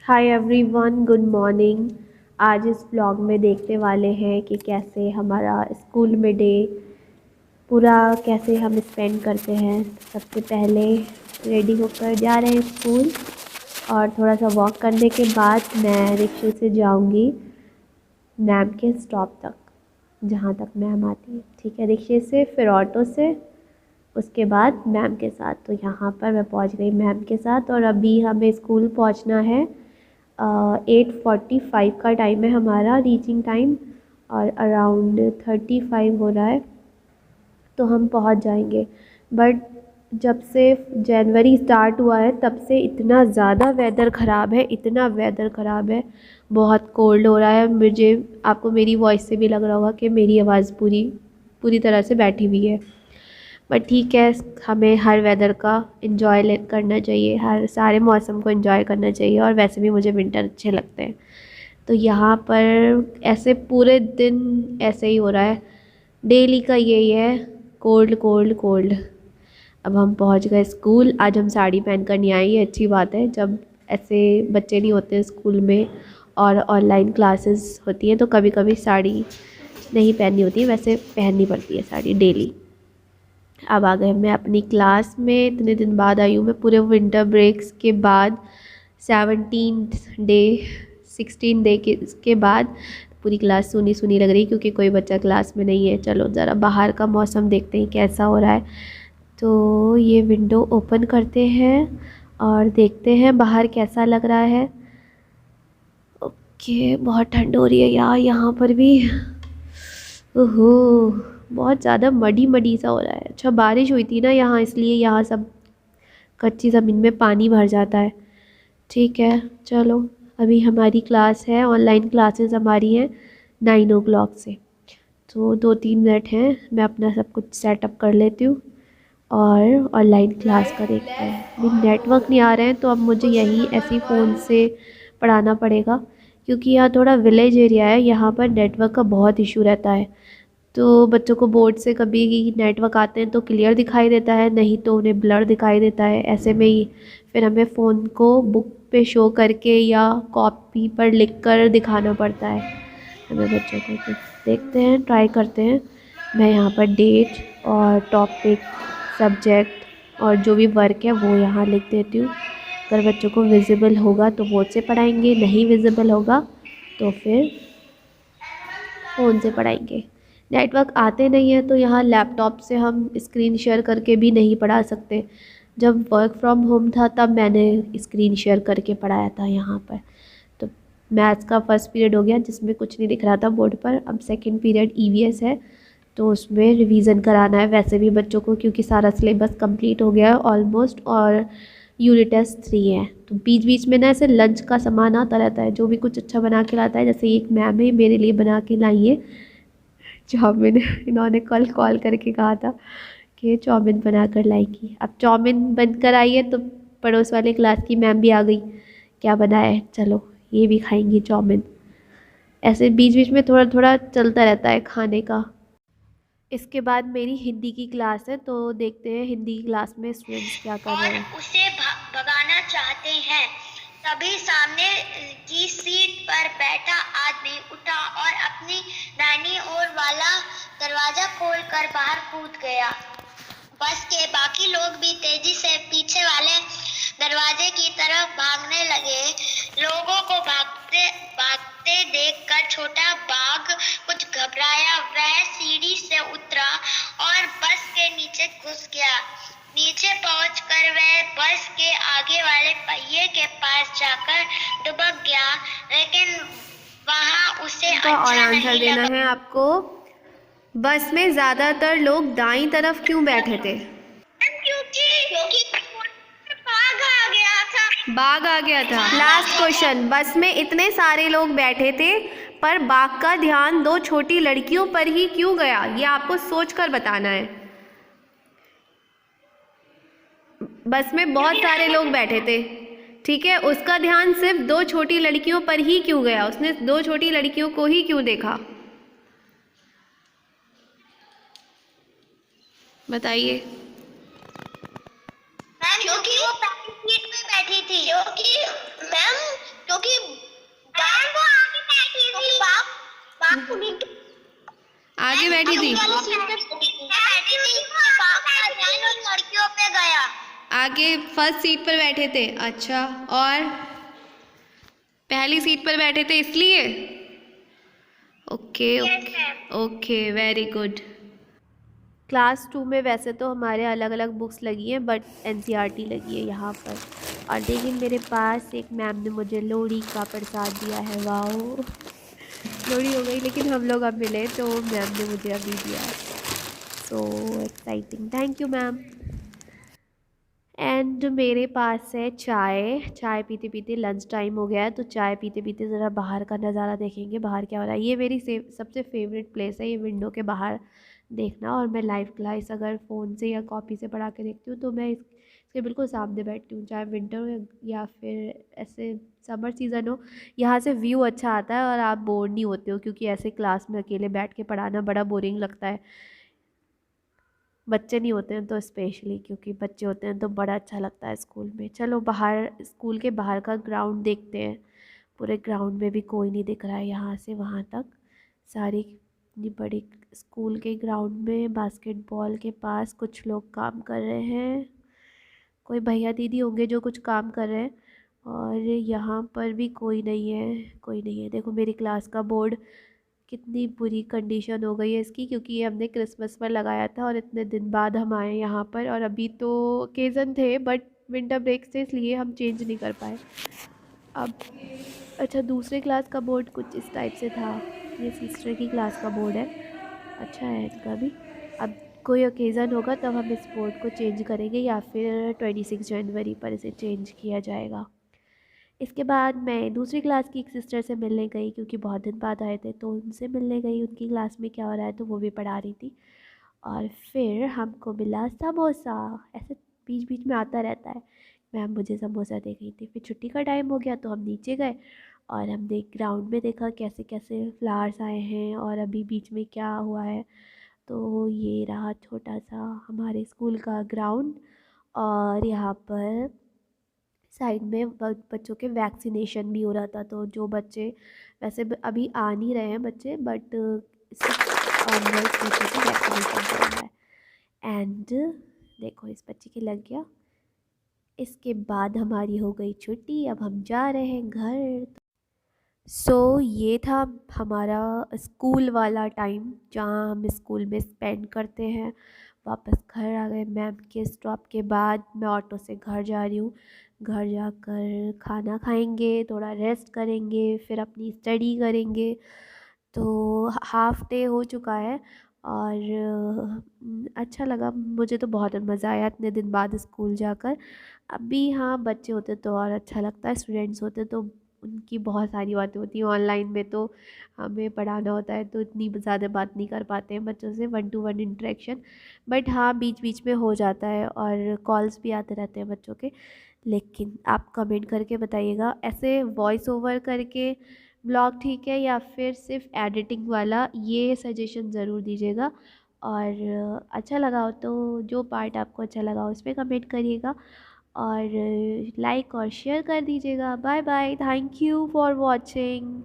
Hi everyone, good morning. आज इस blog में देखने वाले हैं कि कैसे हमारा स्कूल में डे पूरा कैसे हम स्पेंड करते हैं। सबसे पहले रेडी होकर जा रहे हैं स्कूल और थोड़ा सा वॉक करने के बाद मैं रिक्शे से जाऊंगी मैम के स्टॉप तक, जहाँ तक मैम आती है। ठीक है, रिक्शे से फिर ऑटो से, उसके बाद मैम के साथ। तो यहाँ पर मैं पहुँच गई मैम के साथ और अभी हमें स्कूल पहुँचना है। 8:45 का टाइम है हमारा रीचिंग टाइम और अराउंड 35 हो रहा है, तो हम पहुंच जाएंगे। बट जब से जनवरी स्टार्ट हुआ है तब से इतना ज़्यादा वेदर ख़राब है, इतना वेदर ख़राब है, बहुत कोल्ड हो रहा है। मुझे आपको मेरी वॉइस से भी लग रहा होगा कि मेरी आवाज़ पूरी पूरी तरह से बैठी हुई है। बट ठीक है, हमें हर वेदर का इन्जॉय करना चाहिए, हर सारे मौसम को इन्जॉय करना चाहिए। और वैसे भी मुझे विंटर अच्छे लगते हैं। तो यहाँ पर ऐसे पूरे दिन ऐसे ही हो रहा है, डेली का यही है, कोल्ड कोल्ड कोल्ड। अब हम पहुँच गए स्कूल। आज हम साड़ी पहन कर नहीं आए, ये अच्छी बात है। जब ऐसे बच्चे नहीं होते स्कूल में और ऑनलाइन क्लासेस होती हैं तो कभी कभी साड़ी नहीं पहननी होती है, वैसे पहननी पड़ती है साड़ी डेली। अब आ गए मैं अपनी क्लास में, इतने दिन बाद आई हूँ मैं, पूरे विंटर ब्रेक्स के बाद। 17 डे 16 डे के बाद पूरी क्लास सुनी सुनी लग रही, क्योंकि कोई बच्चा क्लास में नहीं है। चलो ज़रा बाहर का मौसम देखते हैं कैसा हो रहा है। तो ये विंडो ओपन करते हैं और देखते हैं बाहर कैसा लग रहा है। ओके, बहुत ठंड हो रही है यार यहाँ पर भी। ओहो, बहुत ज़्यादा मडी मडी सा हो रहा है। अच्छा, बारिश हुई थी ना यहाँ, इसलिए यहाँ सब कच्ची ज़मीन में पानी भर जाता है। ठीक है, चलो अभी हमारी क्लास है, ऑनलाइन क्लासेस हमारी हैं 9 o'clock से। तो 2-3 मिनट हैं, मैं अपना सब कुछ सेटअप कर लेती हूँ और ऑनलाइन क्लास का देखते हैं। अभी नेटवर्क नहीं आ रहे हैं तो अब मुझे यही ऐसी फ़ोन से पढ़ाना पड़ेगा, क्योंकि यहाँ थोड़ा विलेज एरिया है, यहाँ पर नेटवर्क का बहुत इशू रहता है। तो बच्चों को बोर्ड से कभी नेटवर्क आते हैं तो क्लियर दिखाई देता है, नहीं तो उन्हें ब्लर दिखाई देता है। ऐसे में ही फिर हमें फ़ोन को बुक पे शो करके या कॉपी पर लिख कर दिखाना पड़ता है हमें बच्चों को। तो देखते हैं, ट्राई करते हैं। मैं यहाँ पर डेट और टॉपिक, सब्जेक्ट और जो भी वर्क है वो यहाँ लिख देती हूँ। अगर बच्चों को विजिबल होगा तो बोर्ड से पढ़ाएंगे, नहीं विजिबल होगा तो फिर फ़ोन से पढ़ाएंगे। नेटवर्क आते नहीं हैं तो यहाँ लैपटॉप से हम स्क्रीन शेयर करके भी नहीं पढ़ा सकते। जब वर्क फ्रॉम होम था तब मैंने स्क्रीन शेयर करके पढ़ाया था यहाँ पर। तो मैथ्स का फर्स्ट पीरियड हो गया जिसमें कुछ नहीं दिख रहा था बोर्ड पर। अब सेकंड पीरियड ईवीएस है, तो उसमें रिवीजन कराना है वैसे भी बच्चों को, क्योंकि सारा सिलेबस कंप्लीट हो गया है ऑलमोस्ट और यूनिट टेस्ट 3 है। तो बीच बीच में ना ऐसे लंच का सामान आता रहता है, जो भी कुछ अच्छा बना के लाता है। जैसे एक मैम है मेरे लिए बना के लाई है चाउमीन। इन्होंने कल कॉल करके कहा था कि चाउमीन बना कर लाएगी। अब चाउमीन बनकर आई है तो पड़ोस वाले क्लास की मैम भी आ गई, क्या बनाया है, चलो ये भी खाएंगी चाउमीन। ऐसे बीच बीच में थोड़ा थोड़ा चलता रहता है खाने का। इसके बाद मेरी हिंदी की क्लास है, तो देखते हैं हिंदी की क्लास में स्टूडेंट्स क्या कर रहे और हैं। उसे भगाना चाहते हैं। तभी सामने की सीट पर बैठा आदमी उठा और अपनी दाहिनी ओर वाला दरवाजा खोलकर बाहर कूद गया। बस के बाकी लोग भी तेजी से पीछे वाले दरवाजे की तरफ भागने लगे। लोगों को भागते भागते देखकर छोटा बाघ कुछ घबराया। वह सीढ़ी से उतरा और बस के नीचे घुस गया। नीचे पहुंचकर वह बस के आगे वाले पहिए के पास जाकर दुबक गया, लेकिन वहां उसे इनका और अच्छा आंसर नहीं देना लगा। है आपको। बस में ज़्यादातर लोग दाईं तरफ क्यों बैठे थे? क्योंकि क्योंकि बाघ आ गया था। बाघ आ गया था। लास्ट क्वेश्चन, बस में इतने सारे लोग बैठे थे पर बाघ का ध्यान दो छोटी लड़कियों पर ही क्यों गया? ये आपको सोचकर बताना है। बस में बहुत सारे लोग बैठे थे, ठीक है, उसका ध्यान सिर्फ दो छोटी लड़कियों पर ही क्यों गया? उसने दो छोटी लड़कियों को ही क्यों देखा? बताइए। मैम क्योंकि वो पहली सीट पे बैठी थी। क्योंकि मैम आगे बैठी थी? मैं बैठी थी, पापा ध्यान उन लड़कियों पे गया। आगे फर्स्ट सीट पर बैठे थे, अच्छा। और पहली सीट पर बैठे थे इसलिए? Okay okay okay, very good. Class 2 में वैसे तो हमारे अलग अलग बुक्स लगी हैं, बट एनसीईआरटी लगी है यहाँ पर। और देखिए मेरे पास एक मैम ने मुझे लोहड़ी का प्रसाद दिया है। वाह, लोहड़ी हो गई लेकिन हम लोग अब मिले तो मैम ने मुझे अभी दिया। So exciting, thank you ma'am. And मेरे पास है चाय। चाय पीते पीते लंच टाइम हो गया है, तो चाय पीते पीते ज़रा बाहर का नज़ारा देखेंगे, बाहर क्या हो रहा है। ये मेरी सबसे फेवरेट प्लेस है, ये विंडो के बाहर देखना। और मैं लाइव क्लास अगर फ़ोन से या कॉपी से पढ़ा के देखती हूँ तो मैं इसके बिल्कुल सामने बैठती हूँ, चाहे विंटर हो या फिर ऐसे समर सीज़न हो। यहाँ से व्यू अच्छा आता है और आप बोर नहीं होते हो, क्योंकि ऐसे क्लास में अकेले बैठ के पढ़ाना बड़ा बोरिंग लगता है। बच्चे नहीं होते हैं तो स्पेशली, क्योंकि बच्चे होते हैं तो बड़ा अच्छा लगता है स्कूल में। चलो बाहर, स्कूल के बाहर का ग्राउंड देखते हैं। पूरे ग्राउंड में भी कोई नहीं दिख रहा है यहाँ से वहाँ तक। सारी इतनी बड़ी स्कूल के ग्राउंड में बास्केटबॉल के पास कुछ लोग काम कर रहे हैं, कोई भैया दीदी होंगे जो कुछ काम कर रहे हैं। और यहाँ पर भी कोई नहीं है, कोई नहीं है। देखो मेरी क्लास का बोर्ड कितनी बुरी कंडीशन हो गई है इसकी, क्योंकि ये हमने क्रिसमस पर लगाया था और इतने दिन बाद हम आए यहाँ पर। और अभी तो ओकेज़न थे बट विंटर ब्रेक से, इसलिए हम चेंज नहीं कर पाए। अब अच्छा, दूसरे क्लास का बोर्ड कुछ इस टाइप से था। ये सिस्टर की क्लास का बोर्ड है, अच्छा है इनका भी। अब कोई ओकेज़न होगा तब हम इस बोर्ड को चेंज करेंगे, या फिर 26 जनवरी पर इसे चेंज किया जाएगा। इसके बाद मैं दूसरी क्लास की एक सिस्टर से मिलने गई, क्योंकि बहुत दिन बाद आए थे तो उनसे मिलने गई, उनकी क्लास में क्या हो रहा है तो वो भी पढ़ा रही थी। और फिर हमको मिला समोसा, ऐसे बीच बीच में आता रहता है। मैम मुझे समोसा दे गई थी। फिर छुट्टी का टाइम हो गया तो हम नीचे गए और हमने ग्राउंड में देखा कैसे कैसे फ्लावर्स आए हैं और अभी बीच में क्या हुआ है। तो ये रहा छोटा सा हमारे स्कूल का ग्राउंड। और यहाँ पर साइड में बच्चों के वैक्सीनेशन भी हो रहा था। तो जो बच्चे वैसे अभी आ नहीं रहे हैं बच्चे, बट ऑनवर्ड्स बच्चों का वैक्सीनेशन चल रहा है। एंड देखो इस बच्चे के लग गया। इसके बाद हमारी हो गई छुट्टी, अब हम जा रहे हैं घर। ये था हमारा स्कूल वाला टाइम, जहाँ हम स्कूल में स्पेंड करते हैं। वापस घर आ गए मैम के स्टॉप के बाद। मैं ऑटो से घर जा रही हूँ। घर जाकर खाना खाएंगे, थोड़ा रेस्ट करेंगे, फिर अपनी स्टडी करेंगे। तो हाफ़ डे हो चुका है और अच्छा लगा, मुझे तो बहुत मज़ा आया इतने दिन बाद स्कूल जाकर। अभी हाँ, बच्चे होते तो और अच्छा लगता है, स्टूडेंट्स होते तो उनकी बहुत सारी बातें होती हैं। ऑनलाइन में तो हमें पढ़ाना होता है तो इतनी ज़्यादा बात नहीं कर पाते हैं बच्चों से, 1 to 1 इंटरेक्शन। बट हाँ, बीच बीच में हो जाता है और कॉल्स भी आते रहते हैं बच्चों के। लेकिन आप कमेंट करके बताइएगा, ऐसे वॉइस ओवर करके ब्लॉग ठीक है या फिर सिर्फ एडिटिंग वाला, ये सजेशन ज़रूर दीजिएगा। और अच्छा लगा हो तो, जो पार्ट आपको अच्छा लगा हो उस पर कमेंट करिएगा और लाइक और शेयर कर दीजिएगा। Bye bye, thank you for watching.